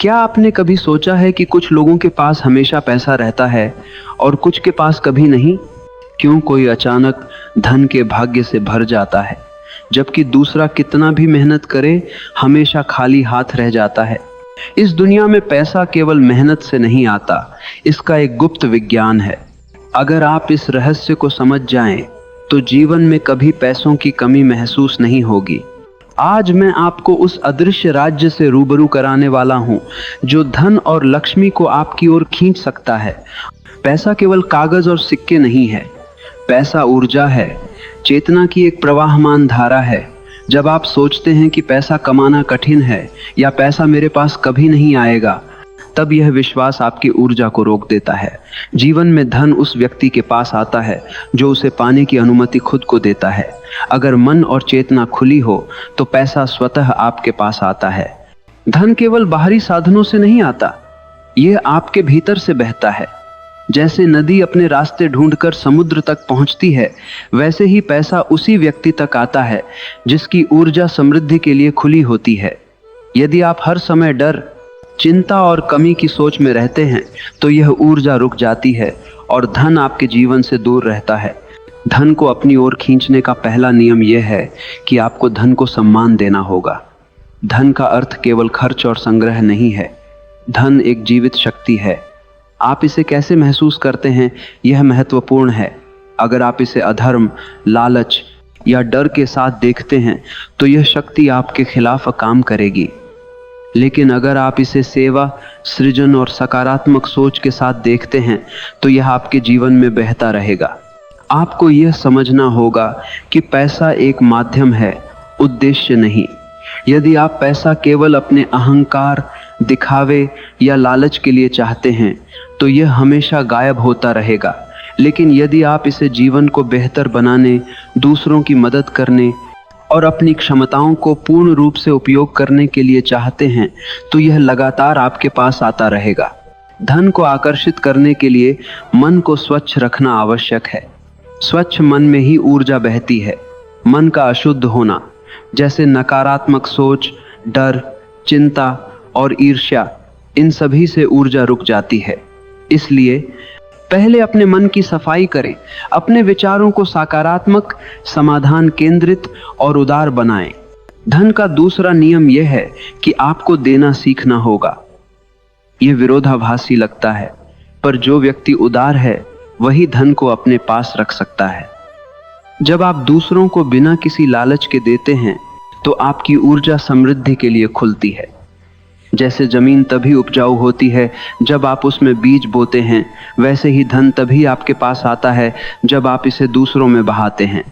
क्या आपने कभी सोचा है कि कुछ लोगों के पास हमेशा पैसा रहता है और कुछ के पास कभी नहीं? क्यों कोई अचानक धन के भाग्य से भर जाता है, जबकि दूसरा कितना भी मेहनत करे हमेशा खाली हाथ रह जाता है? इस दुनिया में पैसा केवल मेहनत से नहीं आता, इसका एक गुप्त विज्ञान है। अगर आप इस रहस्य को समझ जाएं, तो जीवन में कभी पैसों की कमी महसूस नहीं होगी। आज मैं आपको उस अदृश्य राज्य से रूबरू कराने वाला हूं, जो धन और लक्ष्मी को आपकी ओर खींच सकता है। पैसा केवल कागज और सिक्के नहीं है, पैसा ऊर्जा है, चेतना की एक प्रवाहमान धारा है। जब आप सोचते हैं कि पैसा कमाना कठिन है या पैसा मेरे पास कभी नहीं आएगा, तब यह विश्वास आपकी ऊर्जा को रोक देता है। जीवन में धन उस व्यक्ति के पास आता है जो उसे पाने की अनुमति खुद को देता है। अगर मन और चेतना खुली हो तो पैसा स्वतः आपके पास आता है। धन केवल बाहरी साधनों से नहीं आता, यह आपके भीतर से बहता है। जैसे नदी अपने रास्ते ढूंढकर समुद्र तक पहुंचती है, वैसे ही पैसा उसी व्यक्ति तक आता है जिसकी ऊर्जा समृद्धि के लिए खुली होती है। यदि आप हर समय डर, चिंता और कमी की सोच में रहते हैं, तो यह ऊर्जा रुक जाती है और धन आपके जीवन से दूर रहता है। धन को अपनी ओर खींचने का पहला नियम यह है कि आपको धन को सम्मान देना होगा। धन का अर्थ केवल खर्च और संग्रह नहीं है। धन एक जीवित शक्ति है। आप इसे कैसे महसूस करते हैं, यह महत्वपूर्ण है। अगर आप इसे अधर्म, लालच या डर के साथ देखते हैं, तो यह शक्ति आपके खिलाफ काम करेगी। लेकिन अगर आप इसे सेवा, सृजन और सकारात्मक सोच के साथ देखते हैं, तो यह आपके जीवन में बहता रहेगा। आपको यह समझना होगा कि पैसा एक माध्यम है, उद्देश्य नहीं। यदि आप पैसा केवल अपने अहंकार, दिखावे या लालच के लिए चाहते हैं, तो यह हमेशा गायब होता रहेगा। लेकिन यदि आप इसे जीवन को बेहतर बनाने, दूसरों की मदद करने और अपनी क्षमताओं को पूर्ण रूप से उपयोग करने के लिए चाहते हैं, तो यह लगातार आपके पास आता रहेगा। धन को आकर्षित करने के लिए मन को स्वच्छ रखना आवश्यक है। स्वच्छ मन में ही ऊर्जा बहती है। मन का अशुद्ध होना, जैसे नकारात्मक सोच, डर, चिंता और ईर्ष्या, इन सभी से ऊर्जा रुक जाती है। इसलिए पहले अपने मन की सफाई करें। अपने विचारों को सकारात्मक, समाधान केंद्रित और उदार बनाएं। धन का दूसरा नियम यह है कि आपको देना सीखना होगा। यह विरोधाभासी लगता है, पर जो व्यक्ति उदार है वही धन को अपने पास रख सकता है। जब आप दूसरों को बिना किसी लालच के देते हैं, तो आपकी ऊर्जा समृद्धि के लिए खुलती है। जैसे जमीन तभी उपजाऊ होती है जब आप उसमें बीज बोते हैं, वैसे ही धन तभी आपके पास आता है जब आप इसे दूसरों में बहाते हैं।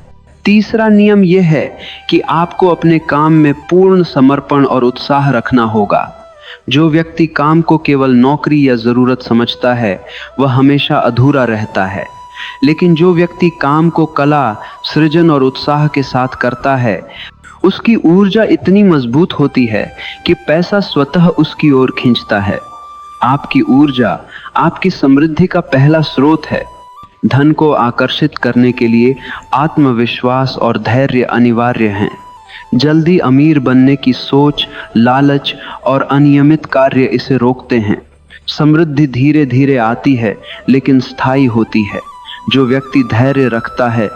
तीसरा नियम यह है कि आपको अपने काम में पूर्ण समर्पण और उत्साह रखना होगा। जो व्यक्ति काम को केवल नौकरी या जरूरत समझता है, वह हमेशा अधूरा रहता है। लेकिन जो व्यक्ति काम को कला, सृजन और उत्साह के साथ करता है, उसकी ऊर्जा इतनी मजबूत होती है कि पैसा स्वतः उसकी ओर खींचता है। आपकी ऊर्जा आपकी समृद्धि का पहला स्रोत है। धन को आकर्षित करने के लिए आत्मविश्वास और धैर्य अनिवार्य हैं। जल्दी अमीर बनने की सोच, लालच और अनियमित कार्य इसे रोकते हैं। समृद्धि धीरे धीरे आती है, लेकिन स्थायी होती है। जो व्यक्ति धैर्य रखता है,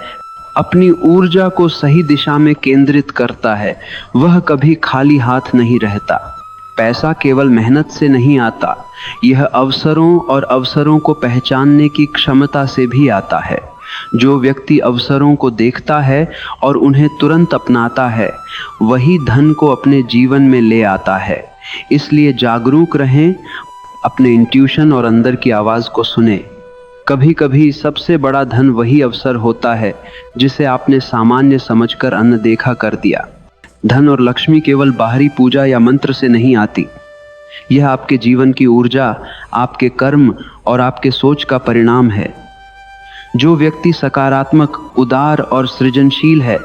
अपनी ऊर्जा को सही दिशा में केंद्रित करता है, वह कभी खाली हाथ नहीं रहता। पैसा केवल मेहनत से नहीं आता, यह अवसरों और अवसरों को पहचानने की क्षमता से भी आता है। जो व्यक्ति अवसरों को देखता है और उन्हें तुरंत अपनाता है, वही धन को अपने जीवन में ले आता है। इसलिए जागरूक रहें, अपने इंट्यूशन और अंदर की आवाज को सुने। कभी कभी सबसे बड़ा धन वही अवसर होता है जिसे आपने सामान्य समझकर अनदेखा कर दिया। धन और लक्ष्मी केवल बाहरी पूजा या मंत्र से नहीं आती। यह आपके जीवन की ऊर्जा, आपके कर्म और आपके सोच का परिणाम है। जो व्यक्ति सकारात्मक, उदार और सृजनशील है,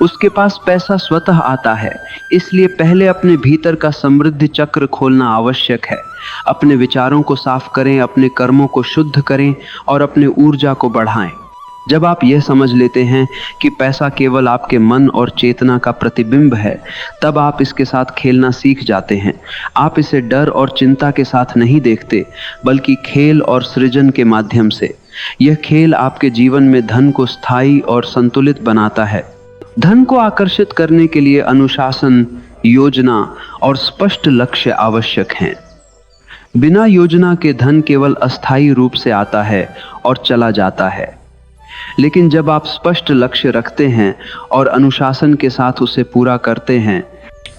उसके पास पैसा स्वतः आता है। इसलिए पहले अपने भीतर का समृद्धि चक्र खोलना आवश्यक है। अपने विचारों को साफ करें, अपने कर्मों को शुद्ध करें और अपने ऊर्जा को बढ़ाएं। जब आप यह समझ लेते हैं कि पैसा केवल आपके मन और चेतना का प्रतिबिंब है, तब आप इसके साथ खेलना सीख जाते हैं। आप इसे डर और चिंता के साथ नहीं देखते, बल्कि खेल और सृजन के माध्यम से। यह खेल आपके जीवन में धन को स्थायी और संतुलित बनाता है। धन को आकर्षित करने के लिए अनुशासन, योजना और स्पष्ट लक्ष्य आवश्यक हैं। बिना योजना के धन केवल अस्थायी रूप से आता है और चला जाता है। लेकिन जब आप स्पष्ट लक्ष्य रखते हैं और अनुशासन के साथ उसे पूरा करते हैं,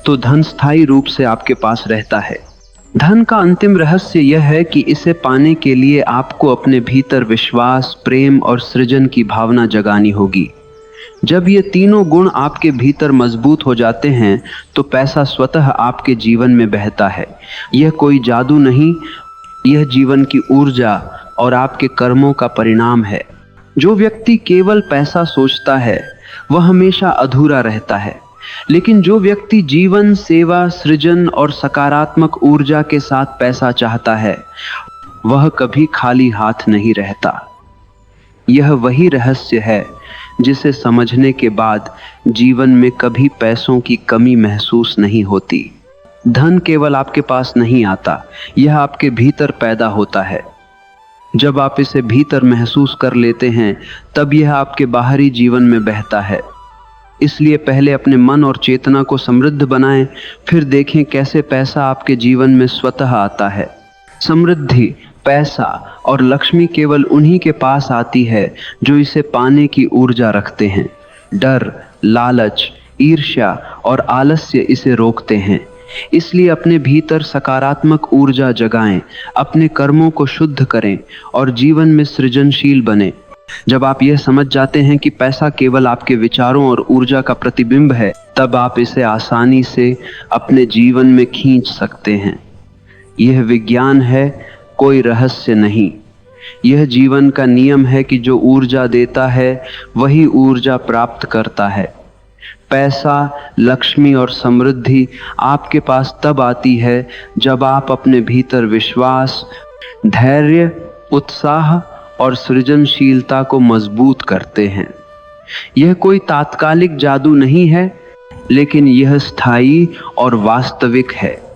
तो धन स्थायी रूप से आपके पास रहता है। धन का अंतिम रहस्य यह है कि इसे पाने के लिए आपको अपने भीतर विश्वास, प्रेम और सृजन की भावना जगानी होगी। जब ये तीनों गुण आपके भीतर मजबूत हो जाते हैं, तो पैसा स्वतः आपके जीवन में बहता है। यह कोई जादू नहीं, यह जीवन की ऊर्जा और आपके कर्मों का परिणाम है। जो व्यक्ति केवल पैसा सोचता है, वह हमेशा अधूरा रहता है। लेकिन जो व्यक्ति जीवन, सेवा, सृजन और सकारात्मक ऊर्जा के साथ पैसा चाहता है, वह कभी खाली हाथ नहीं रहता। यह वही रहस्य है जिसे समझने के बाद जीवन में कभी पैसों की कमी महसूस नहीं होती। धन केवल आपके पास नहीं आता, यह आपके भीतर पैदा होता है। जब आप इसे भीतर महसूस कर लेते हैं, तब यह आपके बाहरी जीवन में बहता है। इसलिए पहले अपने मन और चेतना को समृद्ध बनाएं, फिर देखें कैसे पैसा आपके जीवन में स्वतः आता है। समृद्धि, पैसा और लक्ष्मी केवल उन्हीं के पास आती है जो इसे पाने की ऊर्जा रखते हैं। डर, लालच, ईर्ष्या और आलस्य इसे रोकते हैं। इसलिए अपने भीतर सकारात्मक ऊर्जा जगाएं, अपने कर्मों को शुद्ध करें और जीवन में सृजनशील बने। जब आप यह समझ जाते हैं कि पैसा केवल आपके विचारों और ऊर्जा का प्रतिबिंब है, तब आप इसे आसानी से अपने जीवन में खींच सकते हैं। यह विज्ञान है, कोई रहस्य नहीं। यह जीवन का नियम है कि जो ऊर्जा देता है, वही ऊर्जा प्राप्त करता है। पैसा, लक्ष्मी और समृद्धि आपके पास तब आती है जब आप अपने भीतर विश्वास, धैर्य, उत्साह और सृजनशीलता को मजबूत करते हैं। यह कोई तात्कालिक जादू नहीं है, लेकिन यह स्थायी और वास्तविक है।